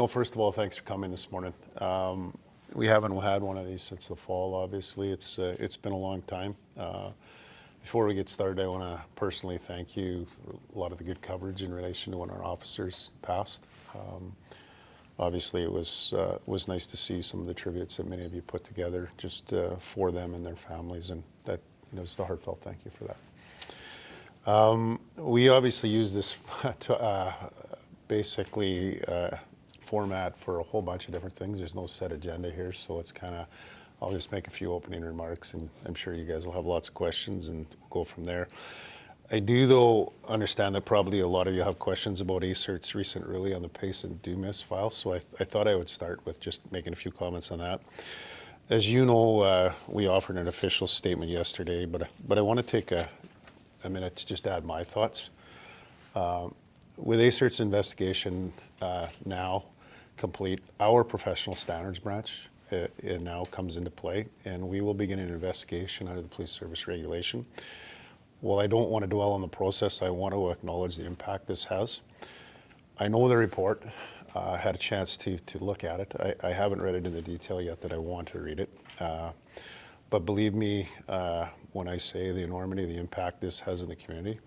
First of all, thanks for coming this morning. We haven't had one of these since the fall, obviously. It's been a long time. Before we get started, I want to personally thank you for a lot of the good coverage in relation to when our officers passed. Obviously, it was nice to see some of the tributes that many of you put together just for them and their families, and that just a heartfelt thank you for that. We obviously use this to basically format for a whole bunch of different things. There's no set agenda here, so it's kind of, I'll just make a few opening remarks, and I'm sure you guys will have lots of questions and go from there. I do, though, understand that probably a lot of you have questions about ACERT's recent ruling on the Pace and Dumas file, so I thought I would start with just making a few comments on that. As you know, we offered an official statement yesterday, but I want to take a minute to just add my thoughts. With ACERT's investigation now complete, our professional standards branch it now comes into play, and we will begin an investigation under the police service regulation. While I don't want to dwell on the process, I want to acknowledge the impact this has. I know the report. I had a chance to look at it. I haven't read it in the detail yet that I want to read it. But believe me, when I say the enormity of the impact this has in the community,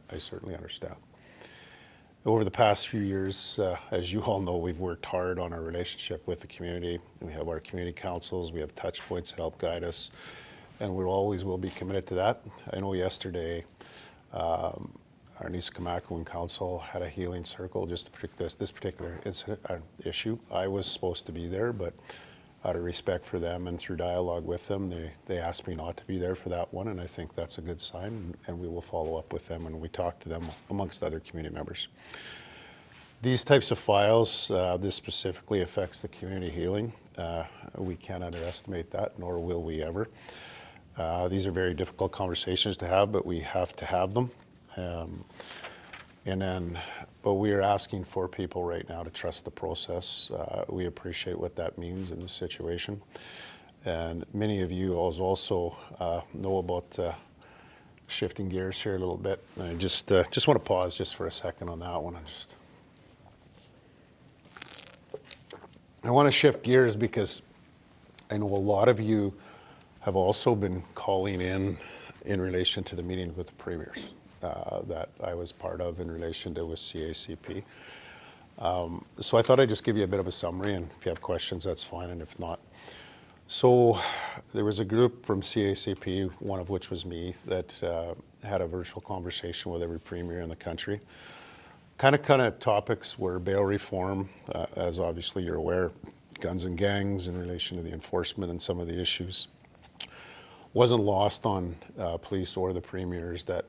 I certainly understand. Over the past few years, as you all know, we've worked hard on our relationship with the community. We have our community councils, we have touch points that help guide us, and we always will be committed to that. I know yesterday, our Nisquamiquin Council had a healing circle just to predict this particular issue. I was supposed to be there, but out of respect for them and through dialogue with them, they asked me not to be there for that one, and I think that's a good sign, and we will follow up with them, and we talk to them amongst other community members. These types of files, this specifically affects the community healing. We can't underestimate that, nor will we ever. These are very difficult conversations to have, but we have to have them. But we are asking for people right now to trust the process. We appreciate what that means in this situation. And many of you also know about shifting gears here a little bit. And I just want to pause just for a second on that one. I want to shift gears because I know a lot of you have also been calling in relation to the meeting with the premiers that I was part of in relation to with CACP. So I thought I'd just give you a bit of a summary, and if you have questions, that's fine, and if not. So there was a group from CACP, one of which was me, that had a virtual conversation with every premier in the country. Kind of topics were bail reform, as obviously you're aware, guns and gangs in relation to the enforcement and some of the issues. Wasn't lost on police or the premiers that,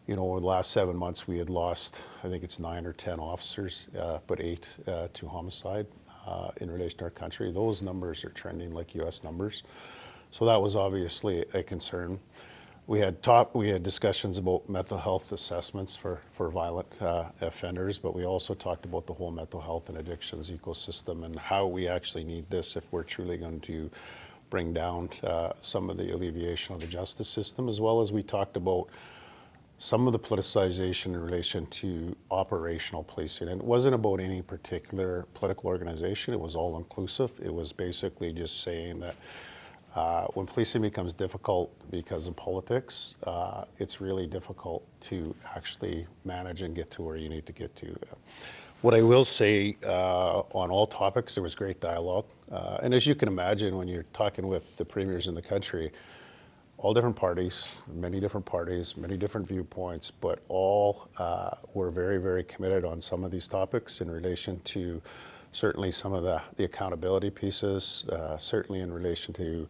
over the last 7 months we had lost, I think it's 9 or 10 officers, but 8 to homicide in relation to our country. Those numbers are trending like US numbers. So that was obviously a concern. We had discussions about mental health assessments for violent offenders, but we also talked about the whole mental health and addictions ecosystem and how we actually need this if we're truly going to bring down some of the alleviation of the justice system, as well as we talked about some of the politicization in relation to operational policing. And it wasn't about any particular political organization, it was all inclusive. It was basically just saying that when policing becomes difficult because of politics, it's really difficult to actually manage and get to where you need to get to. What I will say on all topics, there was great dialogue. And as you can imagine, when you're talking with the premiers in the country, all different parties, many different viewpoints, but all were very, very committed on some of these topics in relation to certainly some of the accountability pieces, certainly in relation to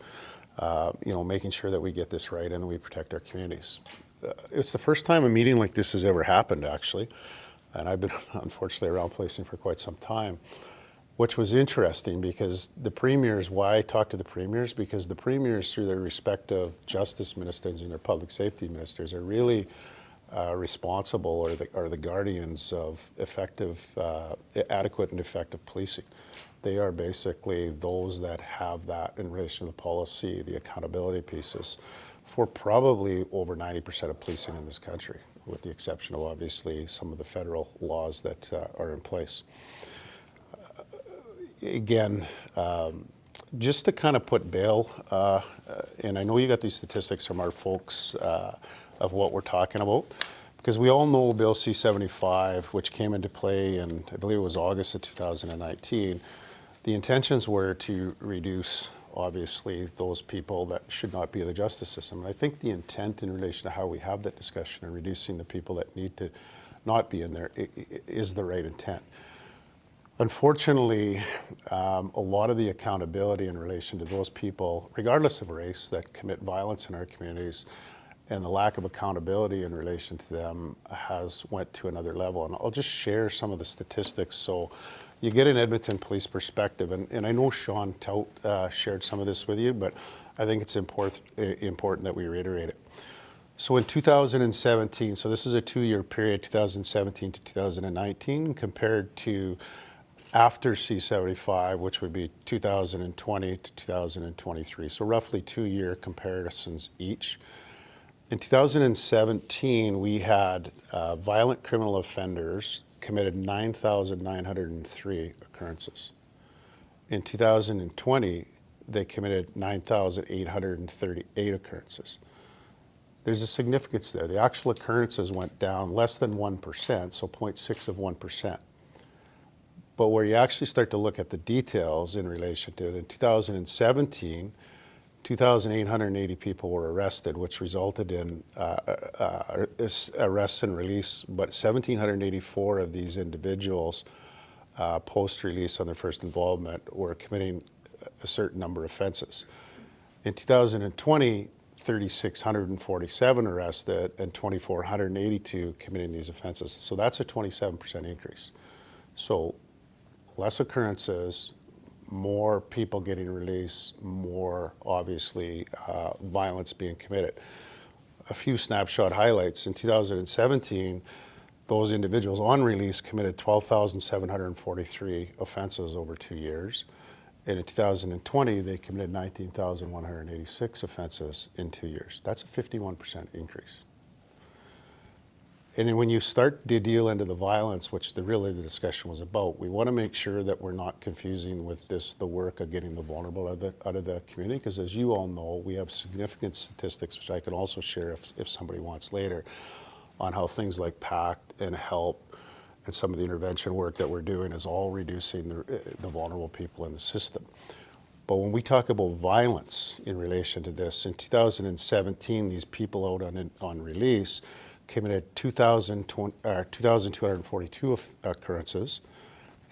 making sure that we get this right and we protect our communities. It's the first time a meeting like this has ever happened, actually, and I've been unfortunately around policing for quite some time, which was interesting because the premiers, why I talked to the premiers, because the premiers through their respective justice ministers and their public safety ministers are really responsible or the guardians of adequate and effective policing. They are basically those that have that in relation to the policy, the accountability pieces for probably over 90% of policing in this country, with the exception of obviously some of the federal laws that are in place. again, just to kind of put Dale, and I know you got these statistics from our folks of what we're talking about, because we all know Bill C-75, which came into play in, I believe it was August of 2019, the intentions were to reduce, obviously, those people that should not be in the justice system. And I think the intent in relation to how we have that discussion and reducing the people that need to not be in there is the right intent. Unfortunately, a lot of the accountability in relation to those people, regardless of race, that commit violence in our communities, and the lack of accountability in relation to them has went to another level. And I'll just share some of the statistics so you get an Edmonton police perspective. And I know Sean Tout shared some of this with you, but I think it's important that we reiterate it. So in 2017, so this is a 2-year period, 2017 to 2019, compared to after C-75, which would be 2020 to 2023. So roughly 2-year comparisons each. In 2017, we had violent criminal offenders committed 9,903 occurrences. In 2020, they committed 9,838 occurrences. There's a significance there. The actual occurrences went down less than 1%, so 0.6 of 1%. But where you actually start to look at the details in relation to it, in 2017, 2,880 people were arrested, which resulted in arrests and release, but 1,784 of these individuals post-release on their first involvement were committing a certain number of offenses. In 2020, 3,647 arrested and 2,482 committing these offenses. So that's a 27% increase. So less occurrences, more people getting released, more obviously violence being committed. A few snapshot highlights. In 2017, those individuals on release committed 12,743 offenses over 2 years. And in 2020, they committed 19,186 offenses in 2 years. That's a 51% increase. And then when you start to deal into the violence, which really the discussion was about, we want to make sure that we're not confusing with the work of getting the vulnerable out of the community, because as you all know, we have significant statistics, which I can also share if somebody wants later, on how things like PACT and HELP and some of the intervention work that we're doing is all reducing the vulnerable people in the system. But when we talk about violence in relation to this, in 2017, these people out on release committed 2,242 occurrences.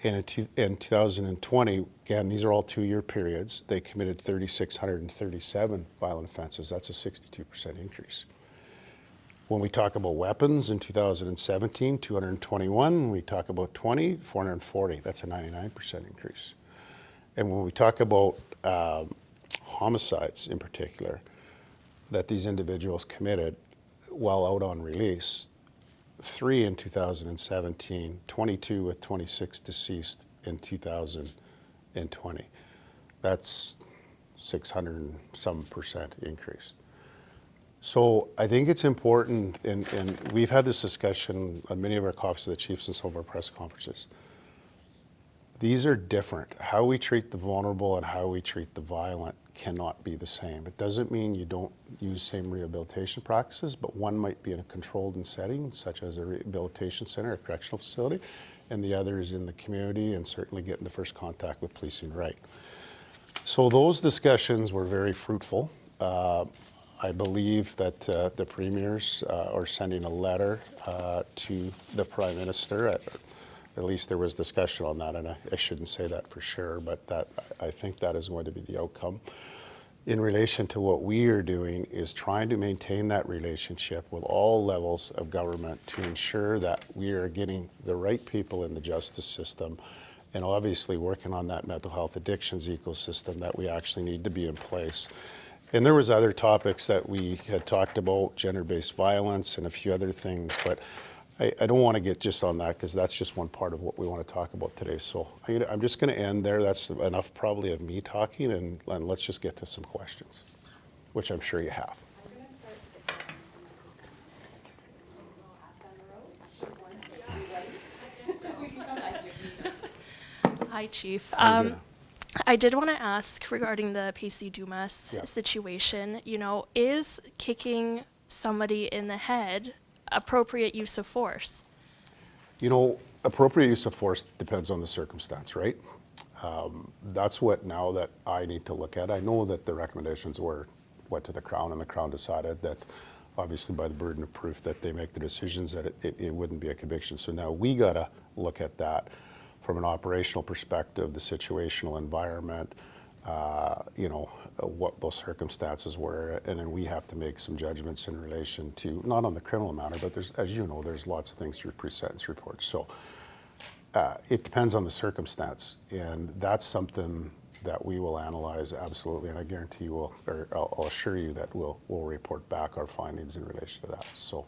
And in 2020, again, these are all 2-year periods, they committed 3,637 violent offenses. That's a 62% increase. When we talk about weapons in 2017, 221. We talk about 20, 440. That's a 99% increase. And when we talk about homicides in particular, that these individuals committed while out on release, 3 in 2017, 22 with 26 deceased in 2020. That's 600 and some percent increase. So I think it's important, and we've had this discussion on many of our copies of the chiefs and some of our press conferences. These are different. How we treat the vulnerable and how we treat the violent cannot be the same. It doesn't mean you don't use same rehabilitation practices, but one might be in a controlled setting, such as a rehabilitation center, a correctional facility, and the other is in the community and certainly getting the first contact with policing right. So those discussions were very fruitful. I believe that the premiers are sending a letter to the Prime Minister. At least there was discussion on that, and I shouldn't say that for sure, but I think that is going to be the outcome. In relation to what we are doing is trying to maintain that relationship with all levels of government to ensure that we are getting the right people in the justice system, and obviously working on that mental health addictions ecosystem that we actually need to be in place. And there was other topics that we had talked about, gender-based violence and a few other things, but I don't want to get just on that because that's just one part of what we want to talk about today. So I'm just going to end there. That's enough probably of me talking, and let's just get to some questions, which I'm sure you have. I'm going to start with I'll ask on the road. Should one be ready? So we can come back to you. Hi, Chief. Hi, Gina. I did want to ask regarding the PC Dumas Yeah. situation, is kicking somebody in the head appropriate use of force? Appropriate use of force depends on the circumstance, right? That's what now that I need to look at. I know that the recommendations went to the Crown, and the Crown decided that, obviously by the burden of proof that they make the decisions, that it wouldn't be a conviction. So now we got to look at that from an operational perspective, the situational environment, what those circumstances were, and then we have to make some judgments in relation to, not on the criminal matter, but there's lots of things through pre-sentence reports. So it depends on the circumstance, and that's something that we will analyze absolutely, and I guarantee I'll assure you that we'll report back our findings in relation to that. So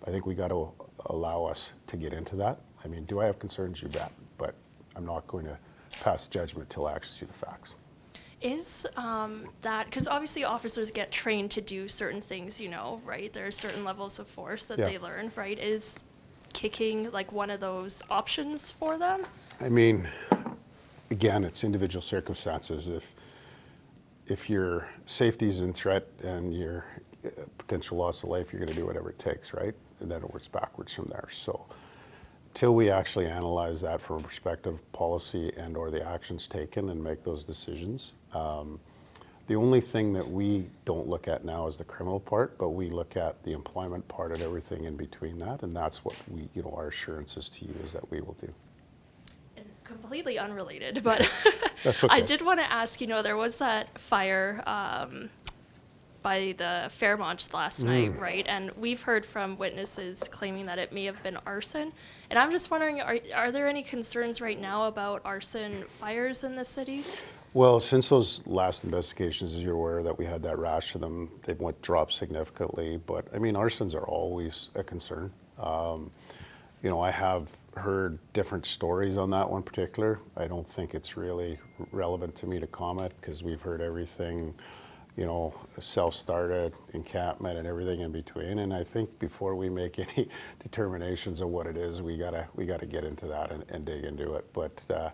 I think we got to allow us to get into that. I mean, do I have concerns? You bet, but I'm not going to pass judgment till I actually see the facts. Is that, because obviously officers get trained to do certain things, right? There are certain levels of force that they learn, right? Is kicking like one of those options for them? I mean, again, it's individual circumstances. If your safety is in threat and your potential loss of life, you're going to do whatever it takes, right? And then it works backwards from there. So till we actually analyze that from a perspective of policy and or the actions taken and make those decisions, the only thing that we don't look at now is the criminal part, but we look at the employment part and everything in between that, and that's what our assurances to you is that we will do. And completely unrelated, but That's okay. I did want to ask, there was that fire by the Fairmont last night, right? And we've heard from witnesses claiming that it may have been arson. And I'm just wondering, are there any concerns right now about arson fires in the city? Well, since those last investigations, as you're aware, that we had that rash of them, they've dropped significantly. But I mean, arsons are always a concern. I have heard different stories on that one particular. I don't think it's really relevant to me to comment because we've heard everything, self-started, encampment, and everything in between. And I think before we make any determinations of what it is, we gotta get into that and dig into it. But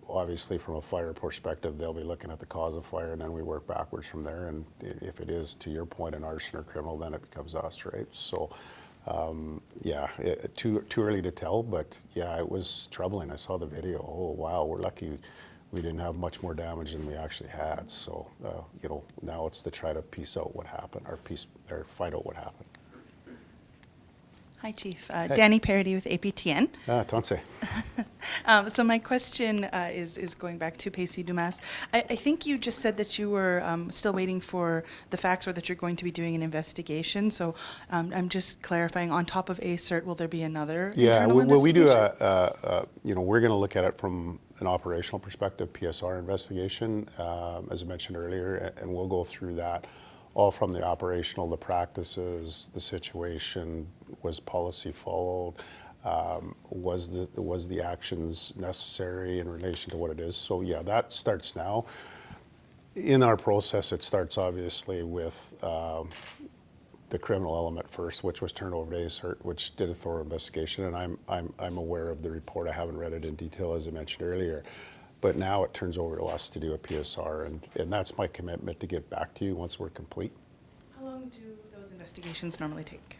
obviously from a fire perspective, they'll be looking at the cause of fire, and then we work backwards from there. And if it is, to your point, an arson or criminal, then it becomes us, right? So, too early to tell, but yeah, it was troubling. I saw the video. Oh wow, we're lucky we didn't have much more damage than we actually had. So, now it's to try to piece out what happened, or find out what happened. Hi, Chief. Danny Parody with APTN. Tonse. So my question is going back to PC Dumas. I think you just said that you were still waiting for the facts, or that you're going to be doing an investigation. So I'm just clarifying, on top of ACERT, will there be another internal investigation? We do we're going to look at it from an operational perspective, PSR investigation, as I mentioned earlier, and we'll go through that all from the operational, the practices, the situation, was policy followed, was the actions necessary in relation to what it is. So yeah, that starts now. In our process, it starts obviously with the criminal element first, which was turned over to ACERT, which did a thorough investigation, and I'm aware of the report. I haven't read it in detail, as I mentioned earlier. But now it turns over to us to do a PSR, and that's my commitment to get back to you once we're complete. How long do those investigations normally take?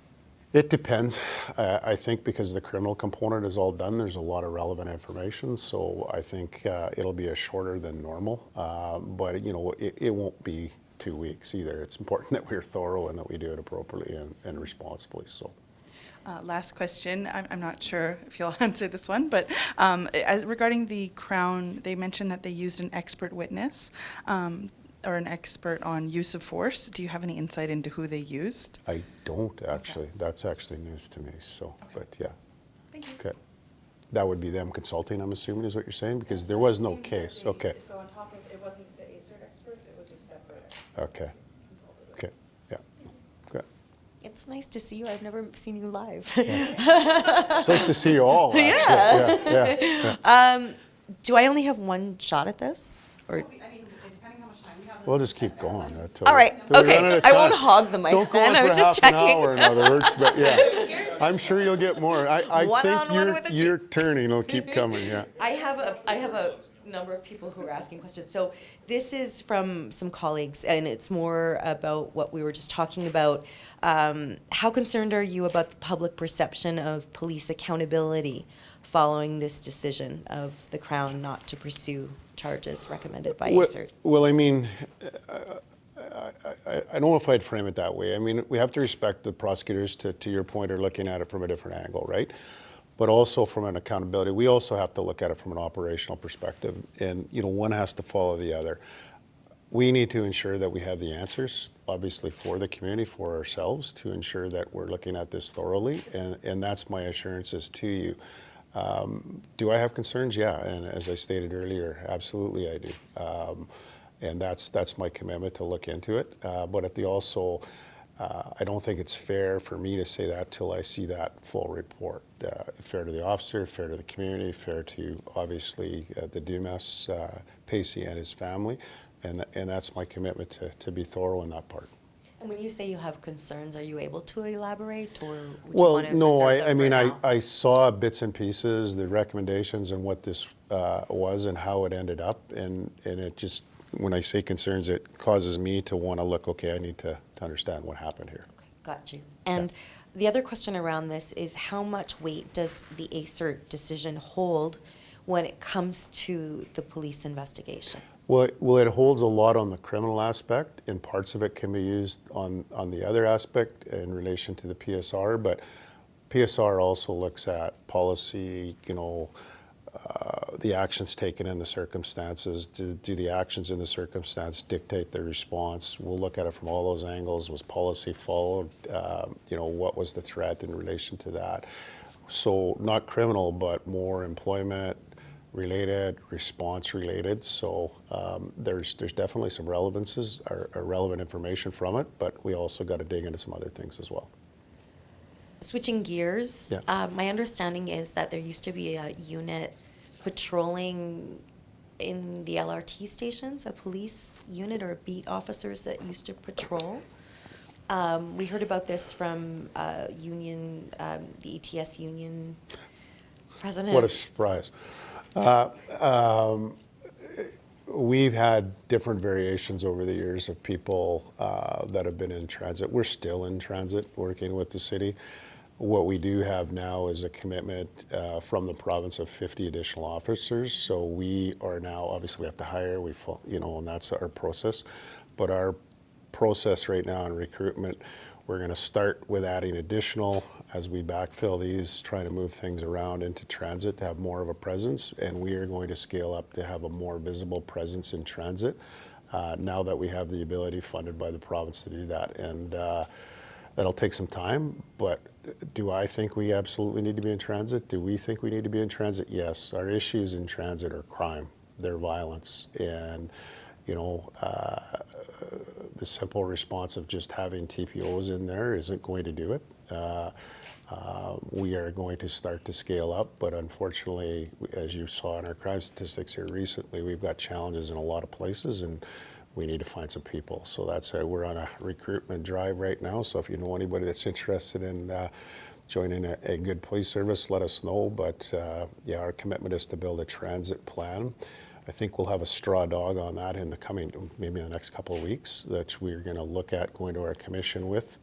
It depends. I think because the criminal component is all done, there's a lot of relevant information, so I think it'll be a shorter than normal, but it won't be 2 weeks either. It's important that we're thorough and that we do it appropriately and responsibly. So. Last question. I'm not sure if you'll answer this one, but regarding the Crown, they mentioned that they used an expert witness or an expert on use of force. Do you have any insight into who they used? I don't actually. Okay. That's actually news to me. So, okay. But yeah. Thank you. Okay. That would be them consulting, I'm assuming, is what you're saying, because there was no case. Okay. So on top of it, wasn't the ACERT experts, it was a separate. Okay. Okay. Yeah. Okay. It's nice to see you. I've never seen you live. Yeah. It's nice to see you all. Actually. Yeah. Do I only have one shot at this? Or depending how much time we have, We'll just keep going. All right. till we Okay. run out of I won't time. hog the mic Don't go then. on I for was just half an checking. hour, in other words, but yeah. I'm sure you'll get more. I One-on-one think with the your chief. turning will keep coming, yeah. I have a number of people who are asking questions. So this is from some colleagues, and it's more about what we were just talking about. How concerned are you about the public perception of police accountability following this decision of the Crown not to pursue charges recommended by ACERT? Well, I mean, I don't know if I'd frame it that way. I mean, we have to respect the prosecutors, to your point, are looking at it from a different angle, right? But also from an accountability, we also have to look at it from an operational perspective, and one has to follow the other. We need to ensure that we have the answers, obviously, for the community, for ourselves, to ensure that we're looking at this thoroughly, and that's my assurances to you. Do I have concerns? Yeah, and as I stated earlier, absolutely I do. And that's my commitment to look into it. But I don't think it's fair for me to say that till I see that full report. Fair to the officer, fair to the community, fair to, obviously, the Dumas, Pacey and his family. And that's my commitment to be thorough in that part. And when you say you have concerns, are you able to elaborate, or would you Well, want to no, reserve them I for mean, now? I saw bits and pieces, the recommendations and what this was and how it ended up. And it just, when I say concerns, it causes me to want to look, okay, I need to understand what happened here. Okay, got you. And the other question around this is, how much weight does the ACERT decision hold when it comes to the police investigation? Well, it holds a lot on the criminal aspect, and parts of it can be used on the other aspect in relation to the PSR, but PSR also looks at policy, the actions taken in the circumstances. Do the actions in the circumstance dictate the response? We'll look at it from all those angles. Was policy followed? What was the threat in relation to that? So not criminal, but more employment related, response related. So there's definitely some relevances or relevant information from it, but we also got to dig into some other things as well. Switching gears, Yeah. my understanding is that there used to be a unit patrolling in the LRT stations, a police unit or beat officers that used to patrol. We heard about this from union, the ETS union president. What a surprise. We've had different variations over the years of people that have been in transit. We're still in transit working with the city. What we do have now is a commitment from the province of 50 additional officers. So we are now, obviously we have to hire, and that's our process. But our process right now in recruitment, we're going to start with adding additional as we backfill these, trying to move things around into transit to have more of a presence. And we are going to scale up to have a more visible presence in transit now that we have the ability funded by the province to do that. And that'll take some time, but do I think we absolutely need to be in transit? Do we think we need to be in transit? Yes. Our issues in transit are crime, they're violence, and the simple response of just having TPOs in there isn't going to do it. We are going to start to scale up, but unfortunately, as you saw in our crime statistics here recently, we've got challenges in a lot of places, and we need to find some people. So that's why we're on a recruitment drive right now. So if you know anybody that's interested in joining a good police service, let us know. But our commitment is to build a transit plan. I think we'll have a straw dog on that in maybe the next couple of weeks, that we're going to look at going to our commission with,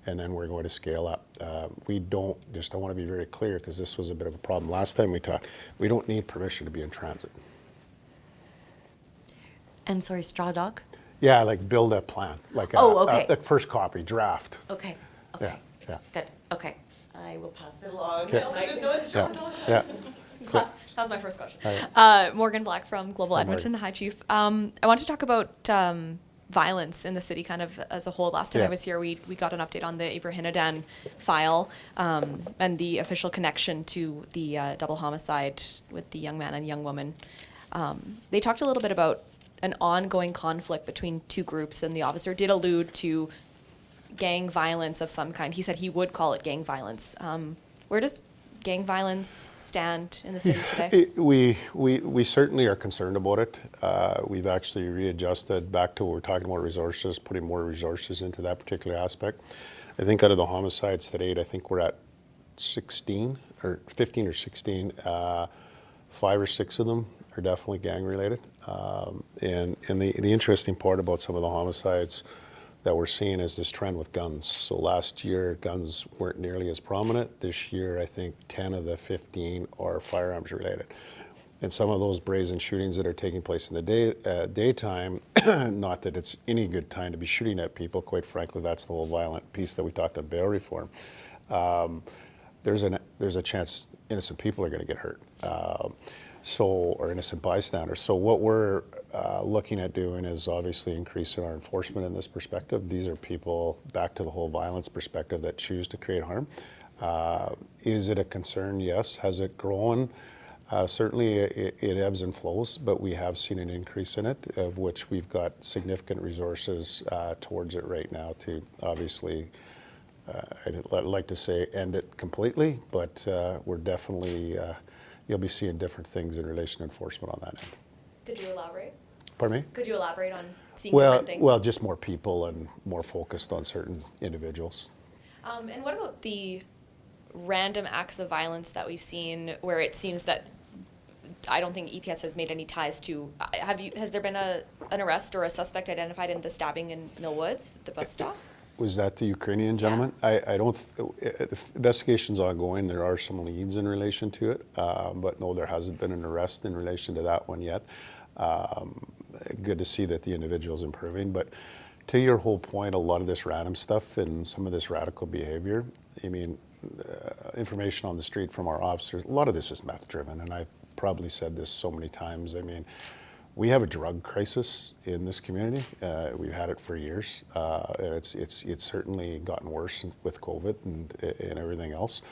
and then we're going to scale up. I want to be very clear, because this was a bit of a problem last time we talked. We don't need permission to be in transit. And sorry, straw dog? Yeah, like build a plan, like okay. the first copy, draft. Okay. Yeah. Good. Okay. I will pass it along. Okay. I also didn't know it's Yeah. John. Yeah. That was my first question. All Morgan Black from Global Hi, Morgan. Edmonton. Hi, Chief. I want to talk about violence in the city kind of as a whole. Last time I Yeah. was here, we got an update on the Ibrahinadan file and the official connection to the double homicide with the young man and young woman. They talked a little bit about an ongoing conflict between two groups, and the officer did allude to gang violence of some kind. He said he would call it gang violence. Where does gang violence stand in the city today? We certainly are concerned about it. We've actually readjusted back to what we're talking about resources, putting more resources into that particular aspect. I think out of the homicides to date, I think we're at 16 or 15 or 16. 5 or 6 of them are definitely gang related. And the interesting part about some of the homicides that we're seeing is this trend with guns. So last year, guns weren't nearly as prominent. This year, I think 10 of the 15 are firearms related. And some of those brazen shootings that are taking place in the daytime, not that it's any good time to be shooting at people, quite frankly, that's the whole violent piece that we talked about bail reform. There's a chance innocent people are going to get hurt. Or innocent bystanders. So what we're looking at doing is obviously increasing our enforcement in this perspective. These are people, back to the whole violence perspective, that choose to create harm. Is it a concern? Yes. Has it grown? Certainly it ebbs and flows, but we have seen an increase in it, of which we've got significant resources towards it right now to obviously, I'd like to say end it completely, but we're definitely, you'll be seeing different things in relation to enforcement on that end. Could you elaborate? Pardon me? Could you elaborate on seeing different things? Well, just more people and more focused on certain individuals. And what about the random acts of violence that we've seen where it seems that I don't think EPS has made any ties to? Has there been an arrest or a suspect identified in the stabbing in Mill Woods, the bus stop? Was that the Ukrainian gentleman? Yeah. I don't, the investigation's ongoing. There are some leads in relation to it, but no, there hasn't been an arrest in relation to that one yet. Good to see that the individual's improving, but to your whole point, a lot of this random stuff and some of this radical behavior, I mean, information on the street from our officers, a lot of this is meth driven, and I've probably said this so many times. I mean, we have a drug crisis in this community. We've had it for years. It's certainly gotten worse with COVID and everything else.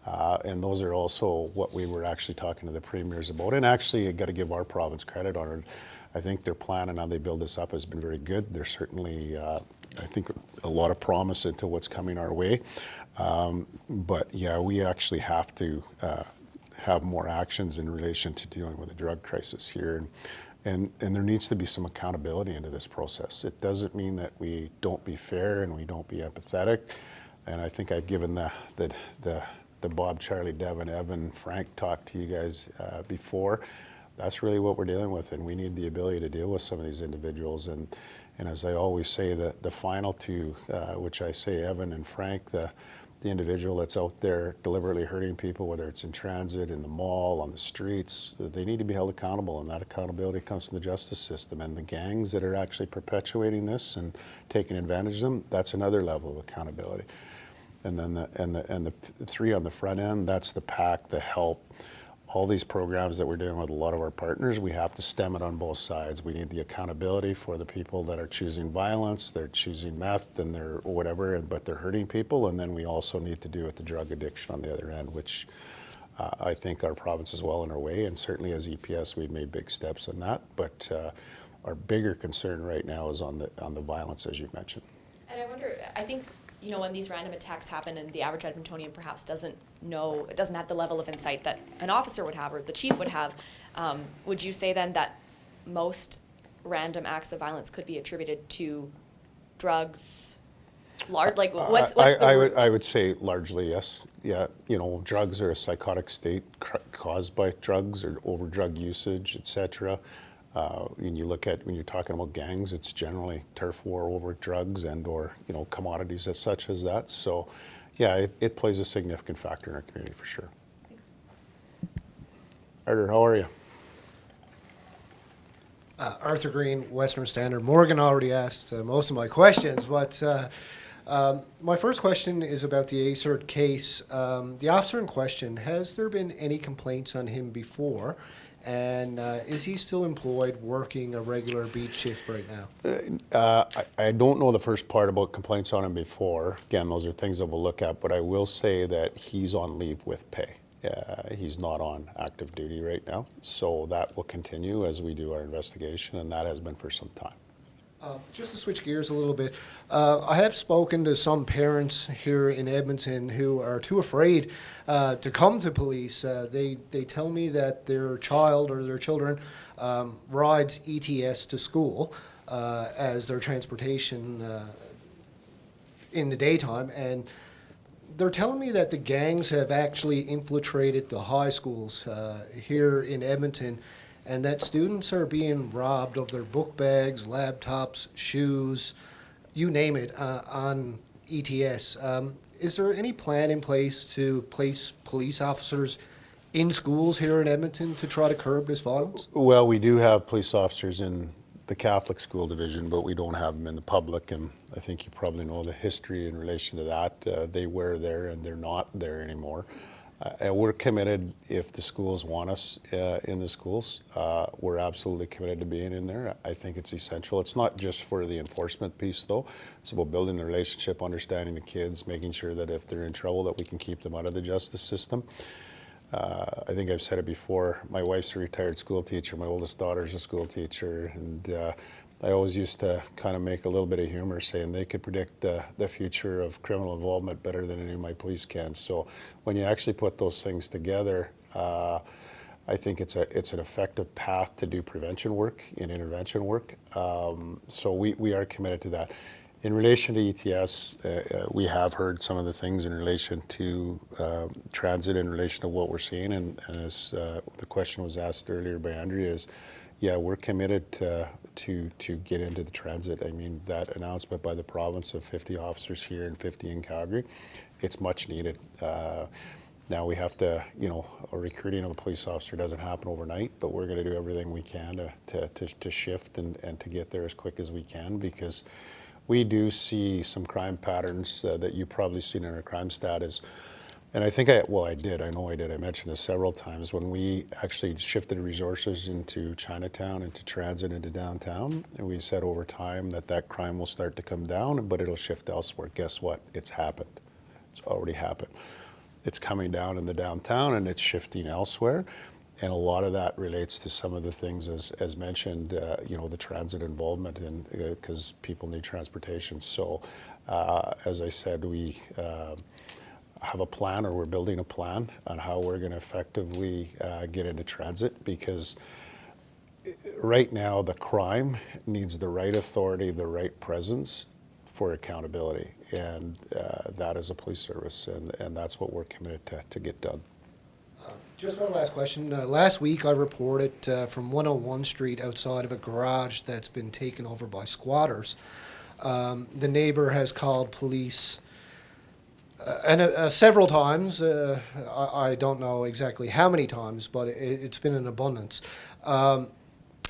And those are also what we were actually talking to the premiers about. And actually, I got to give our province credit on it. I think their plan and how they build this up has been very good. There's certainly, I think, a lot of promise into what's coming our way. But yeah, we actually have to have more actions in relation to dealing with the drug crisis here. And there needs to be some accountability into this process. It doesn't mean that we don't be fair and we don't be empathetic. And I think I've given the Bob, Charlie, Devin, Evan, Frank talk to you guys before. That's really what we're dealing with, and we need the ability to deal with some of these individuals. And as I always say, the final two, which I say Evan and Frank, the individual that's out there deliberately hurting people, whether it's in transit, in the mall, on the streets, they need to be held accountable, and that accountability comes from the justice system. And the gangs that are actually perpetuating this and taking advantage of them, that's another level of accountability. And then the three on the front end, that's the PAC, the help. All these programs that we're doing with a lot of our partners, we have to stem it on both sides. We need the accountability for the people that are choosing violence, they're choosing meth, and they're whatever, but they're hurting people. And then we also need to do with the drug addiction on the other end, which I think our province is well on our way. And certainly as EPS, we've made big steps in that. But our bigger concern right now is on the violence, as you mentioned. And I wonder, I think, you know, when these random attacks happen and the average Edmontonian perhaps doesn't have the level of insight that an officer would have or the chief would have, would you say then that most random acts of violence could be attributed to drugs? What's the root? I would say largely yes. Yeah, you know, drugs are a psychotic state caused by drugs or over drug usage, etc. When you're talking about gangs, it's generally turf war over drugs and or, you know, commodities as such as that. So yeah, it plays a significant factor in our community for sure. Thanks. Arthur, how are you? Arthur Greene, Western Standard. Morgan already asked most of my questions, but my first question is about the ACERT case. The officer in question, has there been any complaints on him before? And is he still employed working a regular beat shift right now? I don't know the first part about complaints on him before. Again, those are things that we'll look at, but I will say that he's on leave with pay. He's not on active duty right now, so that will continue as we do our investigation, and that has been for some time. Just to switch gears a little bit, I have spoken to some parents here in Edmonton who are too afraid to come to police. They tell me that their child or their children rides ETS to school as their transportation in the daytime, and they're telling me that the gangs have actually infiltrated the high schools here in Edmonton, and that students are being robbed of their book bags, laptops, shoes, you name it, on ETS. Is there any plan in place to place police officers in schools here in Edmonton to try to curb this violence? Well, we do have police officers in the Catholic school division, but we don't have them in the public, and I think you probably know the history in relation to that. They were there and they're not there anymore. And we're committed, if the schools want us in the schools, we're absolutely committed to being in there. I think it's essential. It's not just for the enforcement piece, though. It's about building the relationship, understanding the kids, making sure that if they're in trouble, that we can keep them out of the justice system. I think I've said it before, my wife's a retired school teacher, my oldest daughter's a school teacher, and I always used to kind of make a little bit of humor saying they could predict the future of criminal involvement better than any of my police can. So when you actually put those things together, I think it's an effective path to do prevention work and intervention work. So we are committed to that. In relation to ETS, we have heard some of the things in relation to transit in relation to what we're seeing, and as the question was asked earlier by Andrea is, yeah, we're committed to get into the transit. I mean, that announcement by the province of 50 officers here and 50 in Calgary, it's much needed. Now we have to, a recruiting of a police officer doesn't happen overnight, but we're going to do everything we can to shift and to get there as quick as we can, because we do see some crime patterns that you've probably seen in our crime status. And I think I mentioned this several times, when we actually shifted resources into Chinatown, into transit, into downtown, and we said over time that crime will start to come down, but it'll shift elsewhere. Guess what? It's happened. It's already happened. It's coming down in the downtown and it's shifting elsewhere. And a lot of that relates to some of the things as mentioned, the transit involvement, and because people need transportation. So as I said, we have a plan, or we're building a plan on how we're going to effectively get into transit, because right now the crime needs the right authority, the right presence for accountability, and that is a police service, and that's what we're committed to get done. Just one last question. Last week I reported from 101 Street outside of a garage that's been taken over by squatters. The neighbor has called police and several times. I don't know exactly how many times, but it's been in abundance. I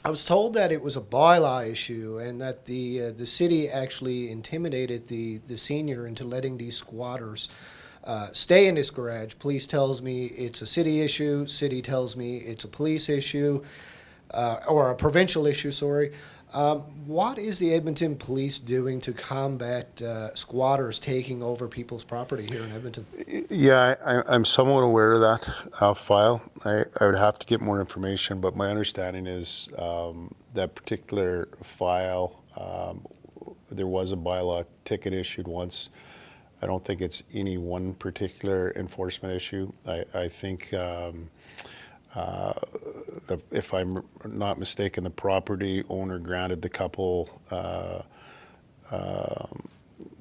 was told that it was a bylaw issue and that the city actually intimidated the senior into letting these squatters stay in this garage. Police tells me it's a city issue. City tells me it's a police issue, or a provincial issue, sorry. What is the Edmonton Police doing to combat squatters taking over people's property here in Edmonton? Yeah, I'm somewhat aware of that file. I would have to get more information, but my understanding is that particular file, there was a bylaw ticket issued once. I don't think it's any one particular enforcement issue. I think, if I'm not mistaken, the property owner granted the couple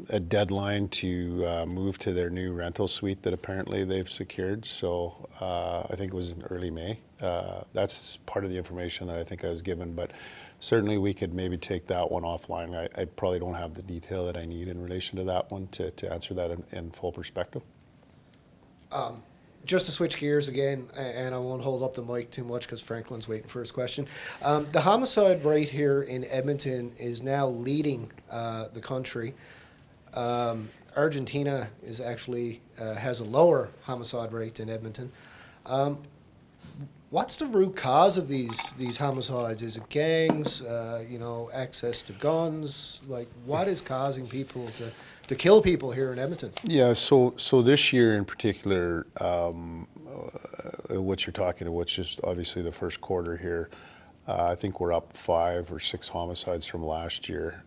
a deadline to move to their new rental suite that apparently they've secured. So I think it was in early May. That's part of the information that I think I was given, but certainly we could maybe take that one offline. I probably don't have the detail that I need in relation to that one to answer that in full perspective. Just to switch gears again, and I won't hold up the mic too much because Franklin's waiting for his question. The homicide rate here in Edmonton is now leading the country. Argentina is actually has a lower homicide rate than Edmonton. What's the root cause of these homicides? Is it gangs? Access to guns? Like, what is causing people to kill people here in Edmonton? Yeah, so this year in particular, what you're talking about, which is obviously the first quarter here, I think we're up 5 or 6 homicides from last year.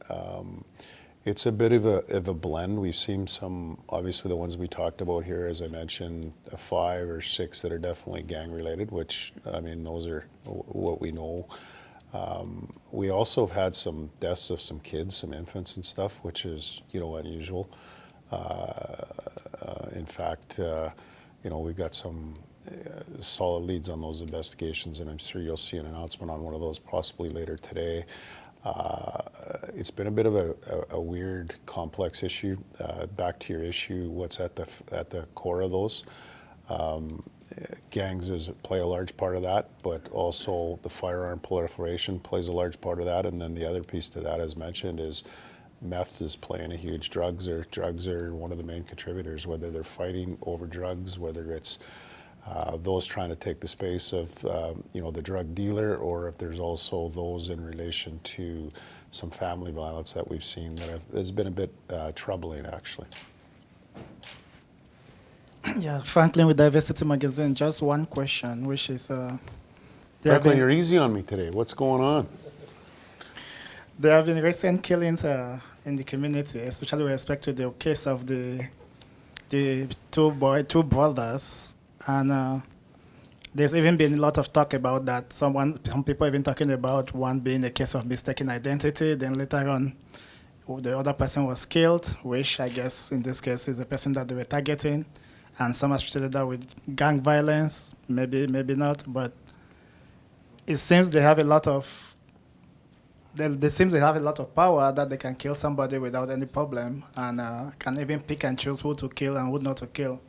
It's a bit of a blend. We've seen some, obviously the ones we talked about here, as I mentioned, 5 or 6 that are definitely gang related, which, I mean, those are what we know. We also have had some deaths of some kids, some infants and stuff, which is, unusual. In fact, we've got some solid leads on those investigations, and I'm sure you'll see an announcement on one of those possibly later today. It's been a bit of a weird, complex issue. Back to your issue, what's at the core of those? Gangs play a large part of that, but also the firearm proliferation plays a large part of that. And then the other piece to that, as mentioned, is meth is playing a huge. Drugs are one of the main contributors, whether they're fighting over drugs, whether it's those trying to take the space of the drug dealer, or if there's also those in relation to some family violence that we've seen that has been a bit troubling, actually. Yeah, Franklin with Diversity Magazine. Just one question, which is, Franklin, you're easy on me today. What's going on? there have been recent killings in the community, especially with respect to the case of the two brothers, and there's even been a lot of talk about that. Some people even talking about one being a case of mistaken identity. Then later on, the other person was killed, which I guess in this case is the person that they were targeting. And some associated that with gang violence, maybe not, but it seems they have a lot of power that they can kill somebody without any problem, and can even pick and choose who to kill and who not to kill.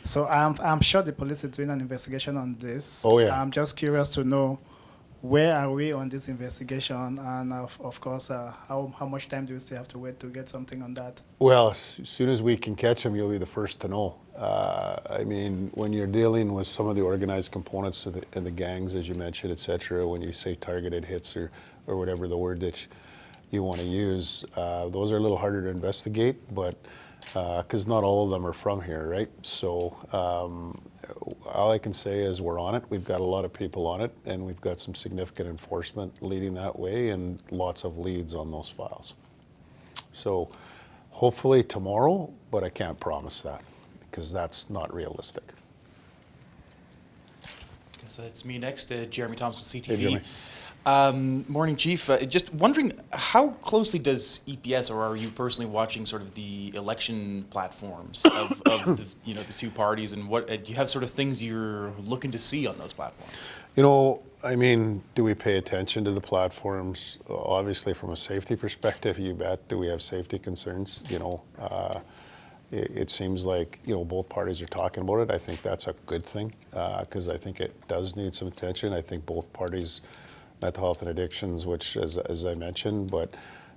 So I'm sure the police is doing an investigation on this. Oh, yeah. I'm just curious to know where are we on this investigation, and of course, how much time do we still have to wait to get something on that? Well, as soon as we can catch them, you'll be the first to know. I mean, when you're dealing with some of the organized components of the gangs, as you mentioned, et cetera, when you say targeted hits or whatever the word that you want to use, those are a little harder to investigate, but because not all of them are from here, right? So all I can say is we're on it. We've got a lot of people on it, and we've got some significant enforcement leading that way and lots of leads on those files. So hopefully tomorrow, but I can't promise that because that's not realistic. So it's me next, Jeremy Thompson, CTV. Hey, Jeremy. Morning, Chief. Just wondering, how closely does EPS, or are you personally watching sort of the election platforms of the two parties, and what do you have sort of things you're looking to see on those platforms? I mean, do we pay attention to the platforms? Obviously, from a safety perspective, you bet. Do we have safety concerns? It seems like both parties are talking about it. I think that's a good thing because I think it does need some attention. I think both parties. Mental health and addictions, which, as I mentioned, but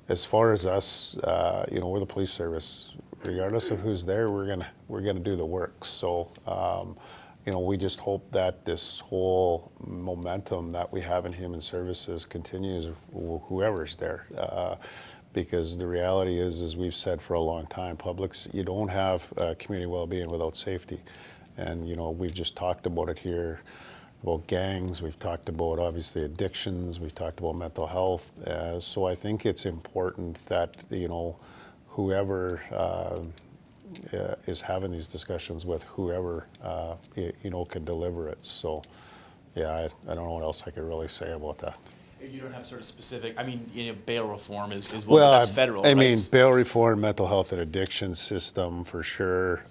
as far as us, we're the police service. Regardless of who's there, we're gonna do the work. So, we just hope that this whole momentum that we have in human services continues, whoever's there, because the reality is, as we've said for a long time, you don't have community well-being without safety, and we've just talked about it here. About gangs, we've talked about obviously addictions, we've talked about mental health. So I think it's important that whoever is having these discussions with whoever can deliver it. So yeah, I don't know what else I could really say about that. You don't have sort of specific. I mean, bail reform is one well, that's federal. I right? mean, bail reform, mental health and addiction system for sure.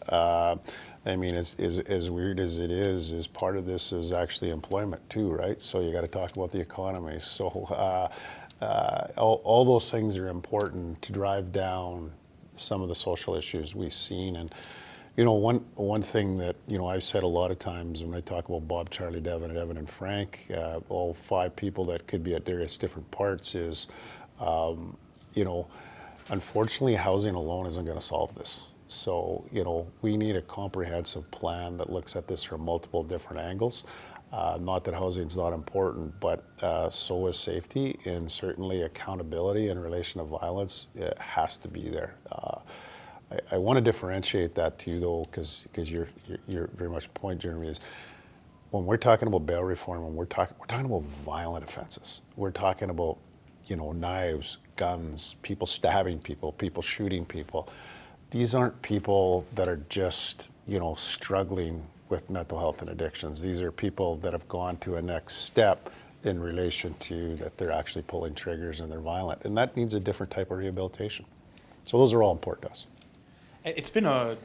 I mean, as weird as it is part of this is actually employment too, right? So you got to talk about the economy. So all those things are important to drive down some of the social issues we've seen. And one thing that I've said a lot of times when I talk about Bob, Charlie, Devin, Evan, and Frank, all 5 people that could be at various different parts is, unfortunately, housing alone isn't going to solve this. So, we need a comprehensive plan that looks at this from multiple different angles. Not that housing is not important, but so is safety, and certainly accountability in relation to violence has to be there. I want to differentiate that to you, though, because you're very much point, Jeremy, is when we're talking about bail reform, when we're talking about violent offenses. We're talking about, knives, guns, people stabbing people, people shooting people. These aren't people that are just, struggling with mental health and addictions. These are people that have gone to a next step in relation to that they're actually pulling triggers and they're violent. And that needs a different type of rehabilitation. So those are all important to us. It's been a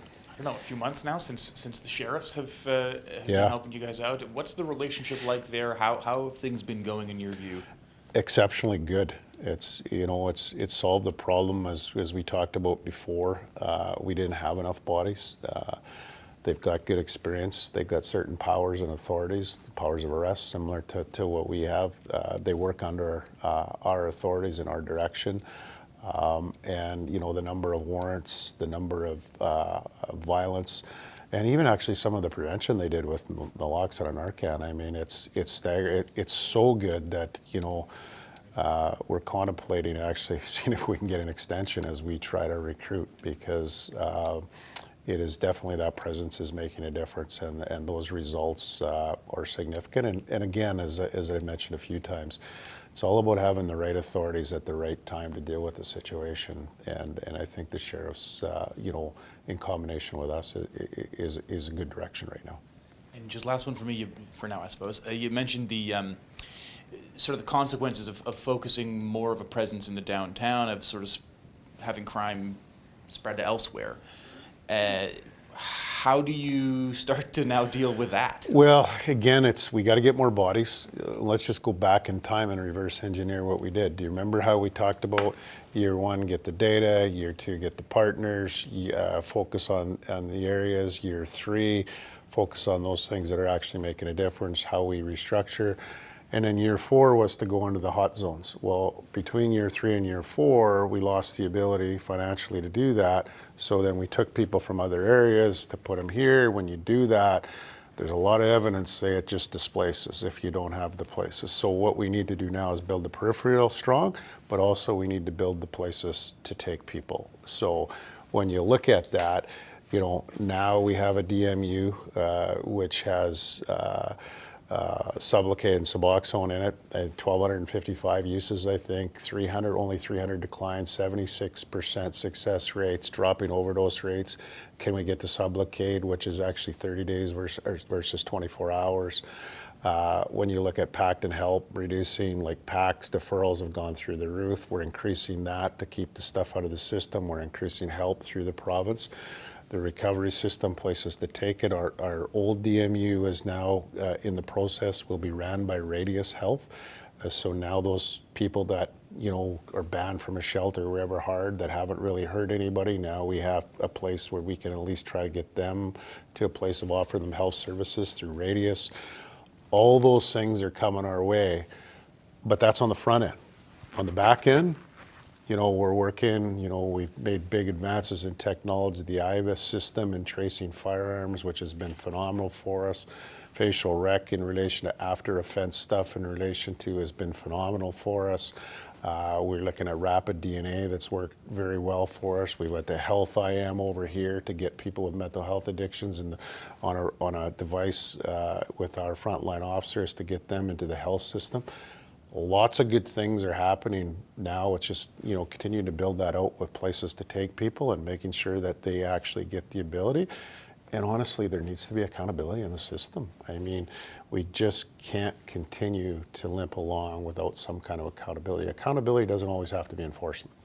few months now since the sheriffs have been helping you guys out. What's the relationship like there? How have things been going in your view? Exceptionally good. It's solved the problem as we talked about before. We didn't have enough bodies. They've got good experience. They've got certain powers and authorities, powers of arrest, similar to what we have. They work under our authorities and our direction. And the number of warrants, the number of violence, and even actually some of the prevention they did with naloxone and Narcan. I mean, it's so good that we're contemplating actually seeing if we can get an extension as we try to recruit, because it is definitely, that presence is making a difference, and those results are significant. And again, as I mentioned a few times, it's all about having the right authorities at the right time to deal with the situation. And I think the sheriffs, in combination with us, is a good direction right now. And just last one for me, for now, I suppose. You mentioned the sort of the consequences of focusing more of a presence in the downtown, of sort of having crime spread to elsewhere. How do you start to now deal with that? Well, again, we got to get more bodies. Let's just go back in time and reverse engineer what we did. Do you remember how we talked about year one, get the data, year two, get the partners, focus on the areas, year three, focus on those things that are actually making a difference, how we restructure. And then year four was to go into the hot zones. Well, between year three and year four, we lost the ability financially to do that. So then we took people from other areas to put them here. When you do that, there's a lot of evidence say it just displaces if you don't have the places. So what we need to do now is build the peripheral strong, but also we need to build the places to take people. So when you look at that, now we have a DMU which has Sublocade and Suboxone in it, 1,255 uses, I think, only 300 declines, 76% success rates, dropping overdose rates. Can we get to Sublocade, which is actually 30 days versus 24 hours? When you look at PACT and HELP, reducing, like PACT's deferrals have gone through the roof. We're increasing that to keep the stuff out of the system. We're increasing HELP through the province. The recovery system, places to take it. Our old DMU is now in the process, will be ran by Radius Health. So now those people that, are banned from a shelter wherever hard, that haven't really hurt anybody, now we have a place where we can at least try to get them to a place of offering them health services through Radius. All those things are coming our way, but that's on the front end. On the back end, we're working, we've made big advances in technology, the IVIS system and tracing firearms, which has been phenomenal for us. Facial rec in relation to after offense stuff in relation to has been phenomenal for us. We're looking at rapid DNA that's worked very well for us. We went to Health IM over here to get people with mental health addictions on a device with our frontline officers to get them into the health system. Lots of good things are happening now. It's just, continuing to build that out with places to take people and making sure that they actually get the ability. And honestly, there needs to be accountability in the system. I mean, we just can't continue to limp along without some kind of accountability. Accountability doesn't always have to be enforcement.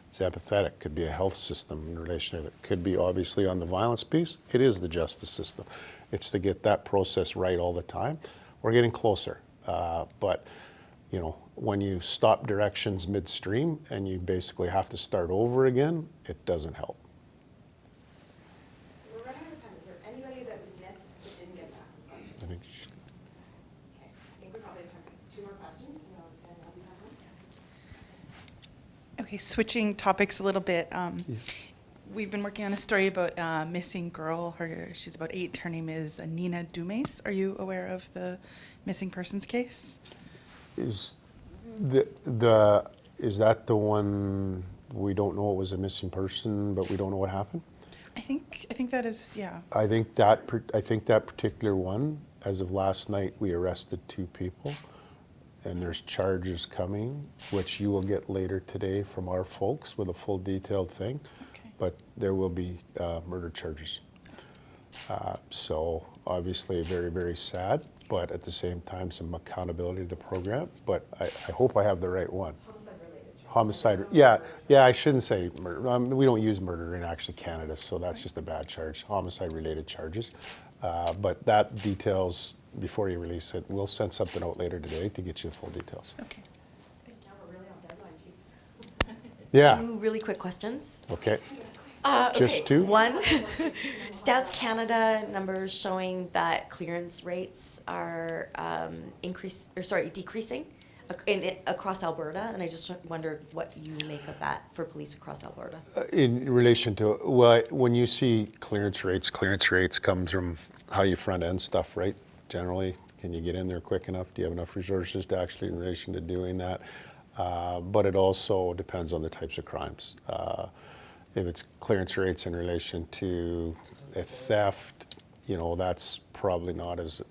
It's empathetic. Could be a health system in relation to it. Could be obviously on the violence piece. It is the justice system. It's to get that process right all the time. We're getting closer, but when you stop directions midstream and you basically have to start over again, it doesn't help. We're running out of time. Is there anybody that we missed that didn't get to ask a question? I think Okay. I think we probably have time for 2 more questions, and I'll be back on. Okay, switching topics a little bit. We've been working on a story about a missing girl. She's about 8. Her name is Nina Dumas. Are you aware of the missing persons case? Is that the one we don't know it was a missing person, but we don't know what happened? I think that is, yeah. I think that particular one as of last night, we arrested 2 people, and there's charges coming, which you will get later today from our folks with a full detailed thing. Okay. But there will be murder charges. So obviously very, very sad, but at the same time, some accountability to the program. But I hope I have the right one. Homicide, yeah, I shouldn't say murder. We don't use murder in actually Canada, so that's just a bad charge. Homicide-related charges. But that details, before you release it, we'll send something out later today to get you the full details. Okay. Yeah, we're really on deadline, Chief. Yeah, 2 really quick questions. okay. Just Just 2? One, Stats Canada numbers showing that clearance rates are decreasing across Alberta, and I just wondered what you make of that for police across Alberta. In relation to, well, when you see clearance rates comes from how you front end stuff, right? Generally, can you get in there quick enough? Do you have enough resources to actually in relation to doing that? But it also depends on the types of crimes. If it's clearance rates in relation to a theft, that's probably not as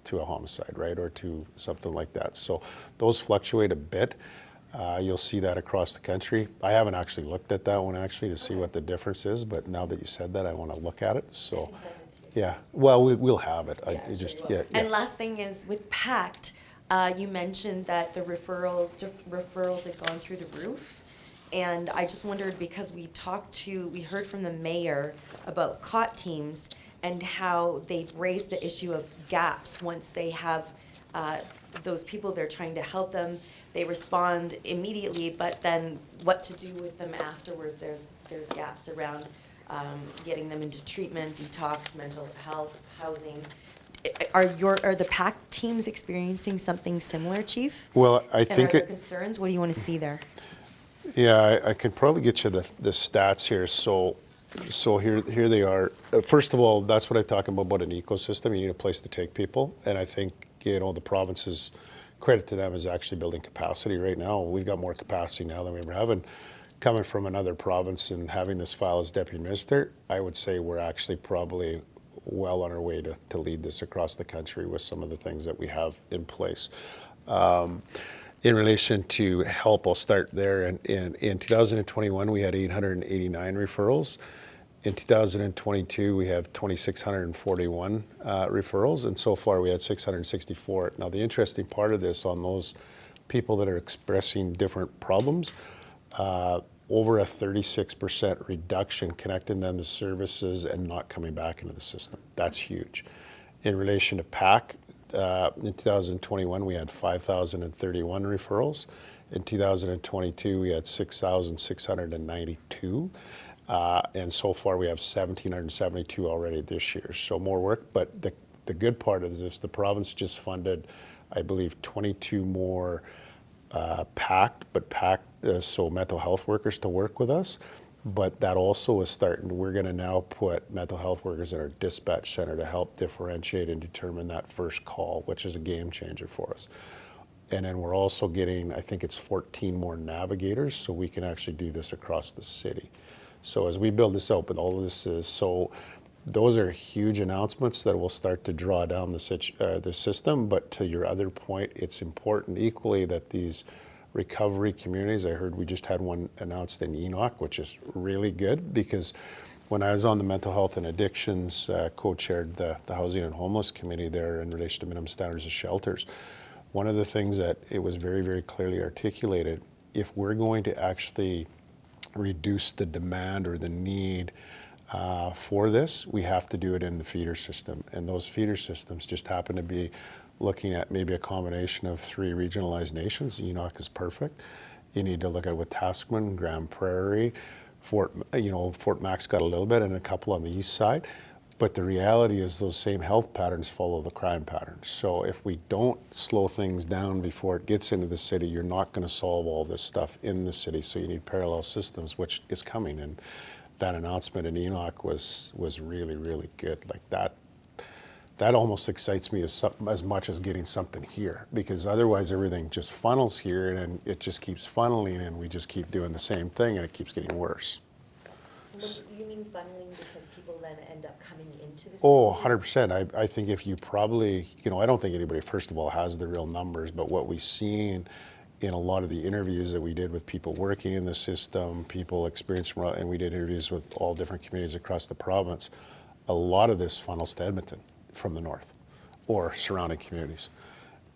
to a homicide, right, or to something like that. So those fluctuate a bit. You'll see that across the country. I haven't actually looked at that one actually to see what the difference is, but now that you said that, I want to look at it. So, yeah, well, we'll have it. And last thing is with PACT, you mentioned that the referrals had gone through the roof. And I just wondered, because we heard from the mayor about COT teams and how they've raised the issue of gaps once they have those people they're trying to help them. They respond immediately, but then what to do with them afterwards? There's gaps around getting them into treatment, detox, mental health, housing. Are the PACT teams experiencing something similar, Chief? Well, I And think are there concerns? What do you want to see there? Yeah, I could probably get you the stats here. So here they are. First of all, that's what I'm talking about an ecosystem. You need a place to take people, and I think the province's credit to them is actually building capacity right now. We've got more capacity now than we ever have. And coming from another province and having this file as deputy minister, I would say we're actually probably well on our way to lead this across the country with some of the things that we have in place. In relation to help, I'll start there. In 2021, we had 889 referrals. In 2022, we have 2,641 referrals, and so far we had 664. Now, the interesting part of this on those people that are expressing different problems, over a 36% reduction connecting them to services and not coming back into the system. That's huge. In relation to PAC, in 2021, we had 5,031 referrals. In 2022, we had 6,692. And so far, we have 1,772 already this year. So more work. But the good part of this, the province just funded, I believe, 22 more PACT, so mental health workers to work with us. But that also is starting. We're going to now put mental health workers in our dispatch center to help differentiate and determine that first call, which is a game changer for us. And then we're also getting, I think it's 14 more navigators, so we can actually do this across the city. So as we build this out, but all of this is, so those are huge announcements that will start to draw down the system. But to your other point, it's important equally that these recovery communities, I heard we just had one announced in Enoch, which is really good, because when I was on the mental health and addictions, co-chaired the housing and homeless committee there in relation to minimum standards of shelters, one of the things that it was very, very clearly articulated, if we're going to actually reduce the demand or the need for this, we have to do it in the feeder system. And those feeder systems just happen to be looking at maybe a combination of 3 regionalized nations. Enoch is perfect. You need to look at Wetaskiwin, Grand Prairie, Fort Mac's got a little bit, and a couple on the east side. But the reality is those same health patterns follow the crime patterns. So if we don't slow things down before it gets into the city, you're not going to solve all this stuff in the city. So you need parallel systems, which is coming. And that announcement in Enoch was really, really good. Like that almost excites me as much as getting something here, because otherwise everything just funnels here and then it just keeps funneling and we just keep doing the same thing and it keeps getting worse. You mean funneling because people then then end up coming into the city? Oh, 100%. I think if you probably, I don't think anybody, first of all, has the real numbers, but what we've seen in a lot of the interviews that we did with people working in the system, people experiencing, and we did interviews with all different communities across the province, a lot of this funnels to Edmonton from the north or surrounding communities.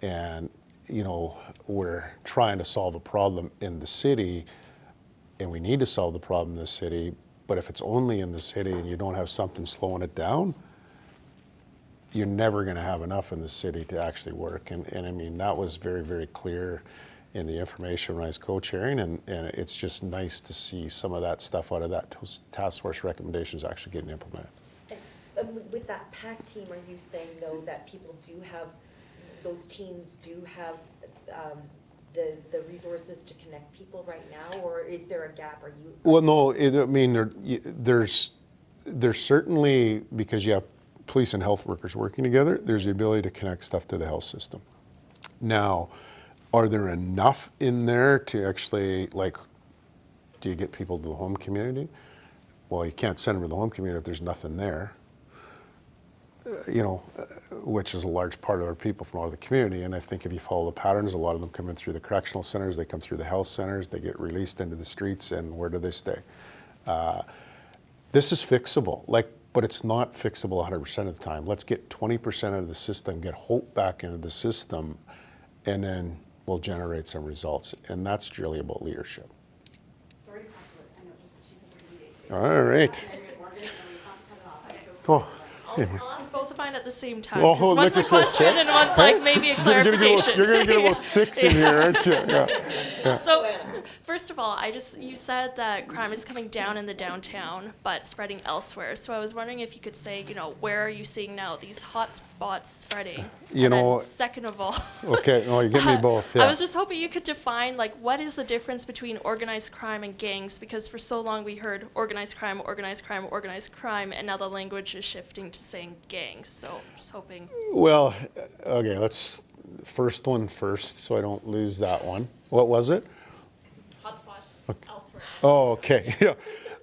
And, we're trying to solve a problem in the city, and we need to solve the problem in the city, but if it's only in the city and you don't have something slowing it down, you're never going to have enough in the city to actually work. And I mean, that was very, very clear in the information when I was co-chairing, and it's just nice to see some of that stuff out of that task force recommendations actually getting implemented. And with that PAC team, are you saying, though, that people do have, those teams do have the resources to connect people right now, or is there a gap? Are you? Well, no, I mean, there's certainly, because you have police and health workers working together, there's the ability to connect stuff to the health system. Now, are there enough in there to actually, do you get people to the home community? Well, you can't send them to the home community if there's nothing there, which is a large part of our people from out of the community. And I think if you follow the patterns, a lot of them come in through the correctional centers, they come through the health centers, they get released into the streets, and where do they stay? This is fixable, but it's not fixable 100% of the time. Let's get 20% of the system, get hope back into the system, and then we'll generate some results. And that's really about leadership. Sorry to conflict. I know just the chief of the meeting today. All right. Morgan, and we have to cut it off. So Cool. I'll ask both of mine at the same time. Well, 'Cause one's a look at this, question eh? and one's like maybe a clarification. You're going to get about 6 in here, aren't you? Yeah. So, first of all, you said that crime is coming down in the downtown, but spreading elsewhere. So I was wondering if you could say, where are you seeing now these hot spots spreading? You know- Then second of all, Okay, well, you give me both. Yeah. I was just hoping you could define, what is the difference between organized crime and gangs? Because for so long we heard organized crime, organized crime, organized crime, and now the language is shifting to saying gangs. So just hoping. Well, okay, let's first one first so I don't lose that one. What was it? Hotspots elsewhere. Oh, okay. Yeah.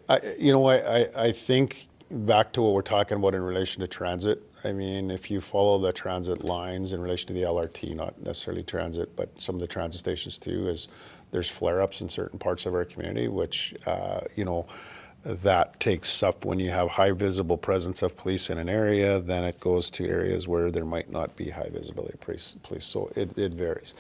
I think back to what we're talking about in relation to transit. I mean, if you follow the transit lines in relation to the LRT, not necessarily transit, but some of the transit stations too, is there's flare-ups in certain parts of our community, which, that takes up when you have high visible presence of police in an area, then it goes to areas where there might not be high visibility police. So it varies.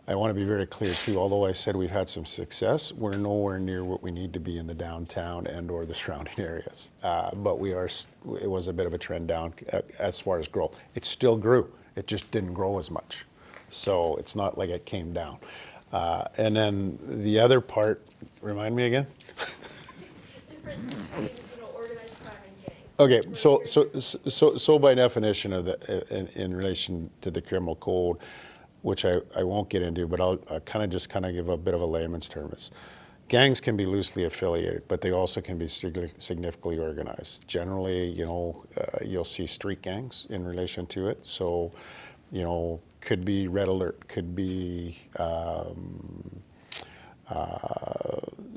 I want to be very clear too, although I said we've had some success, we're nowhere near what we need to be in the downtown and or the surrounding areas. But it was a bit of a trend down as far as growth. It still grew, it just didn't grow as much. So it's not like it came down. And then the other part, remind me again? Difference between, organized crime and gangs. Okay, so by definition of in relation to the criminal code, which I won't get into, but I'll kind of give a bit of a layman's term. Is gangs can be loosely affiliated, but they also can be significantly organized. Generally, you'll see street gangs in relation to it. So, could be red alert, could be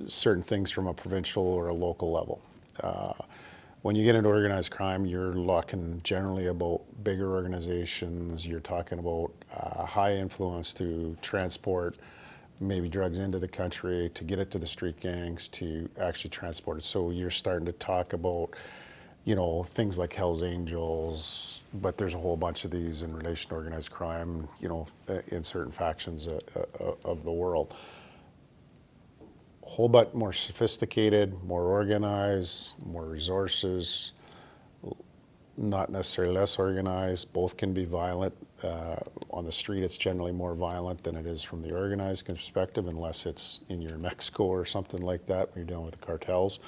certain things from a provincial or a local level. When you get into organized crime, you're talking generally about bigger organizations. You're talking about high influence to transport maybe drugs into the country, to get it to the street gangs, to actually transport it. So you're starting to talk about, things like Hell's Angels, but there's a whole bunch of these in relation to organized crime, in certain factions of the world. Whole bunch more sophisticated, more organized, more resources, not necessarily less organized. Both can be violent. On the street, it's generally more violent than it is from the organized perspective, unless it's in your Mexico or something like that when you're dealing with the cartels.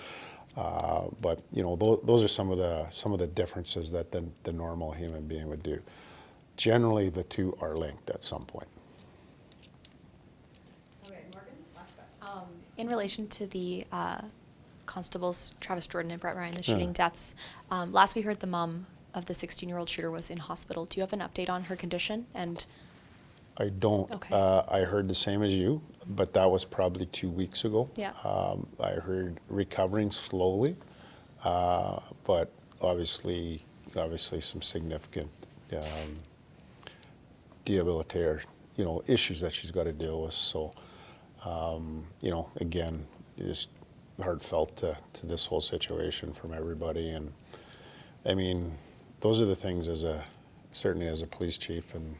But those are some of the differences that the normal human being would do. Generally, the two are linked at some point. Okay, Morgan, last question. In relation to the constables, Travis Jordan and Brett Ryan, the shooting deaths, last we heard the mom of the 16-year-old shooter was in hospital. Do you have an update on her condition? And I don't. Okay. I heard the same as you, but that was probably 2 weeks ago. Yeah. I heard recovering slowly, but obviously some significant debilitator, issues that she's got to deal with. So, again, just heartfelt to this whole situation from everybody. And I mean, those are the things certainly as a police chief, and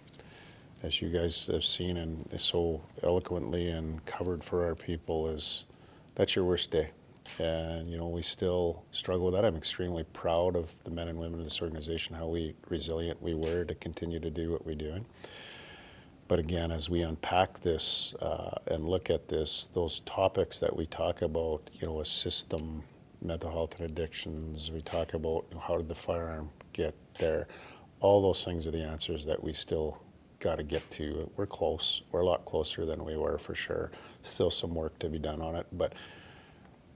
as you guys have seen and so eloquently and covered for our people, is that's your worst day. And, we still struggle with that. I'm extremely proud of the men and women of this organization, how resilient we were to continue to do what we're doing. But again, as we unpack this and look at this, those topics that we talk about, a system, mental health and addictions, we talk about how did the firearm get there, all those things are the answers that we still got to get to. We're close. We're a lot closer than we were, for sure. Still some work to be done on it, but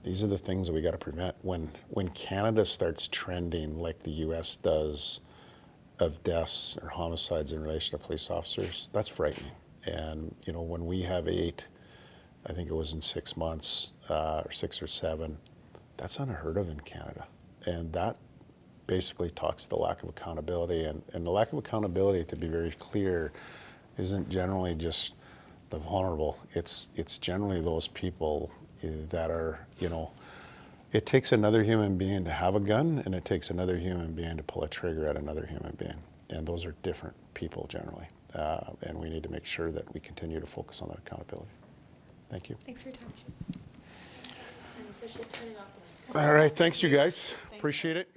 these are the things that we got to prevent. When Canada starts trending like the U.S. does of deaths or homicides in relation to police officers, that's frightening. And when we have 8, I think it was in 6 months, or 6 or 7, that's unheard of in Canada. And that basically talks to the lack of accountability. And the lack of accountability, to be very clear, isn't generally just the vulnerable. It's generally those people that are, it takes another human being to have a gun, and it takes another human being to pull a trigger at another human being. And those are different people generally. And we need to make sure that we continue to focus on that accountability. Thank you. Thanks for your time. All right, thanks you guys. Appreciate it.